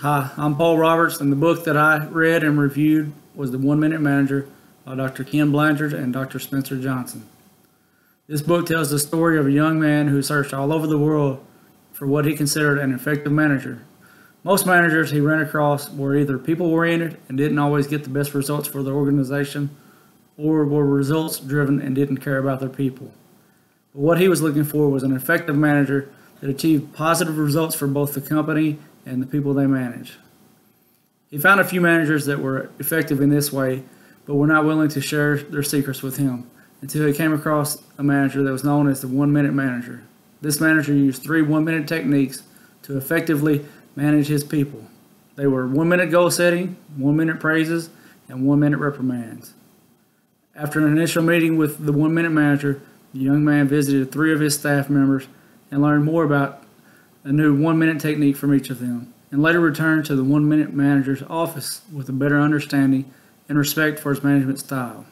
Hi, I'm Paul Roberts, and the book that I read and reviewed was The 1 Minute Manager by Dr. Ken Blanchard and Dr. Spencer Johnson. This book tells the story of a young man who searched all over the world for what he considered an effective manager. Most managers he ran across were either people-oriented and didn't always get the best results for their organization, or were results-driven and didn't care about their people. But what he was looking for was an effective manager that achieved positive results for both the company and the people they manage. He found a few managers that were effective in this way, but were not willing to share their secrets with him until he came across a manager that was known as the 1 Minute Manager. This manager used 3 1-minute techniques to effectively manage his people. They were 1-minute goal setting, 1-minute praises, and 1-minute reprimands. After an initial meeting with the 1 Minute Manager, the young man visited 3 of his staff members and learned more about a new 1-minute technique from each of them, and later returned to the 1 Minute Manager's office with a better understanding and respect for his management style.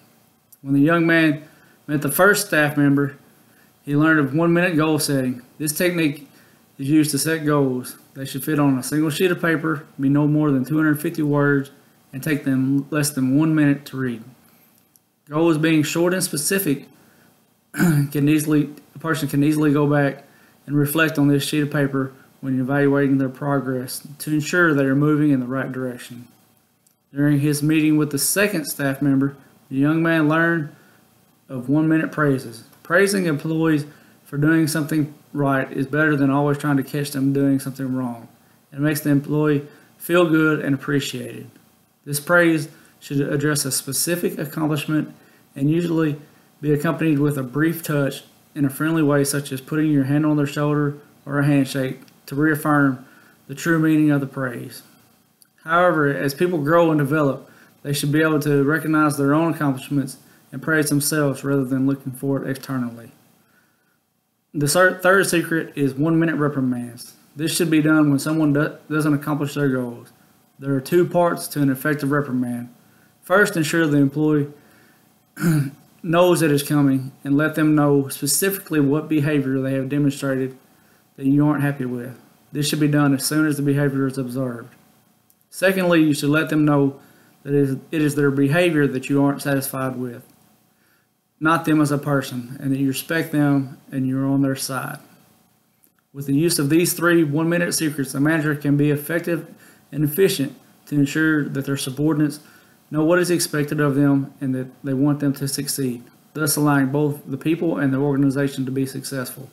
When the young man met the first staff member, he learned of 1-minute goal setting. This technique is used to set goals. They should fit on a single sheet of paper, be no more than 250 words, and take them less than 1 minute to read. Goals being short and specific, a person can easily go back and reflect on this sheet of paper when evaluating their progress to ensure they are moving in the right direction. During his meeting with the second staff member, the young man learned of 1-minute praises. Praising employees for doing something right is better than always trying to catch them doing something wrong. It makes the employee feel good and appreciated. This praise should address a specific accomplishment and usually be accompanied with a brief touch in a friendly way, such as putting your hand on their shoulder or a handshake to reaffirm the true meaning of the praise. However, as people grow and develop, they should be able to recognize their own accomplishments and praise themselves rather than looking for it externally. The third secret is 1-minute reprimands. This should be done when someone doesn't accomplish their goals. There are 2 parts to an effective reprimand. First, ensure the employee knows it is coming and let them know specifically what behavior they have demonstrated that you aren't happy with. This should be done as soon as the behavior is observed. Secondly, you should let them know that it is their behavior that you aren't satisfied with, not them as a person, and that you respect them and you're on their side. With the use of these 3 1-minute secrets, a manager can be effective and efficient to ensure that their subordinates know what is expected of them and that they want them to succeed, thus allowing both the people and the organization to be successful.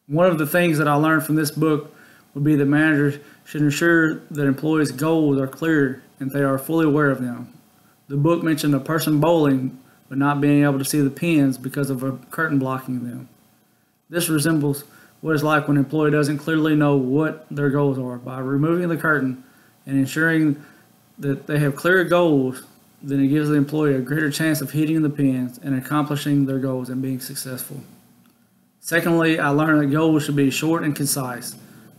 One of the things that I learned from this book would be that managers should ensure that employees' goals are clear and they are fully aware of them. The book mentioned a person bowling but not being able to see the pins because of a curtain blocking them. This resembles what it's like when an employee doesn't clearly know what their goals are. By removing the curtain and ensuring that they have clear goals, then it gives the employee a greater chance of hitting the pins and accomplishing their goals and being successful. Secondly, I learned that goals should be short and concise.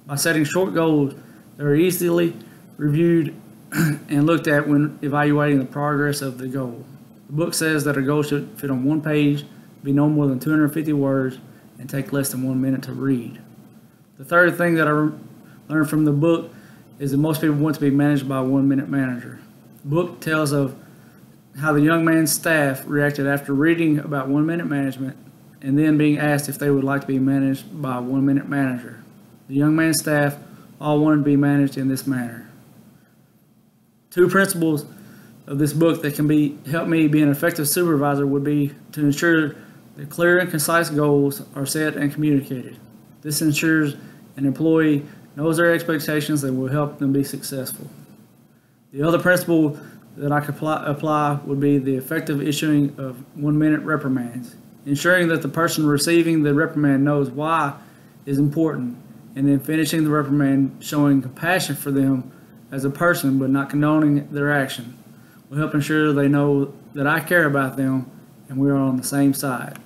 By setting short goals, they are easily reviewed and looked at when evaluating the progress of the goal. The book says that a goal should fit on 1 page, be no more than 250 words, and take less than 1 minute to read. The third thing that I learned from the book is that most people want to be managed by a 1-minute manager. The book tells of how the young man's staff reacted after reading about 1-minute management and then being asked if they would like to be managed by a 1-minute manager. The young man's staff all wanted to be managed in this manner. 2 principles of this book that can help me be an effective supervisor would be to ensure that clear and concise goals are set and communicated. This ensures an employee knows their expectations and will help them be successful. The other principle that I could apply would be the effective issuing of 1-minute reprimands. Ensuring that the person receiving the reprimand knows why is important, and then finishing the reprimand showing compassion for them as a person but not condoning their action will help ensure they know that I care about them and we are on the same side.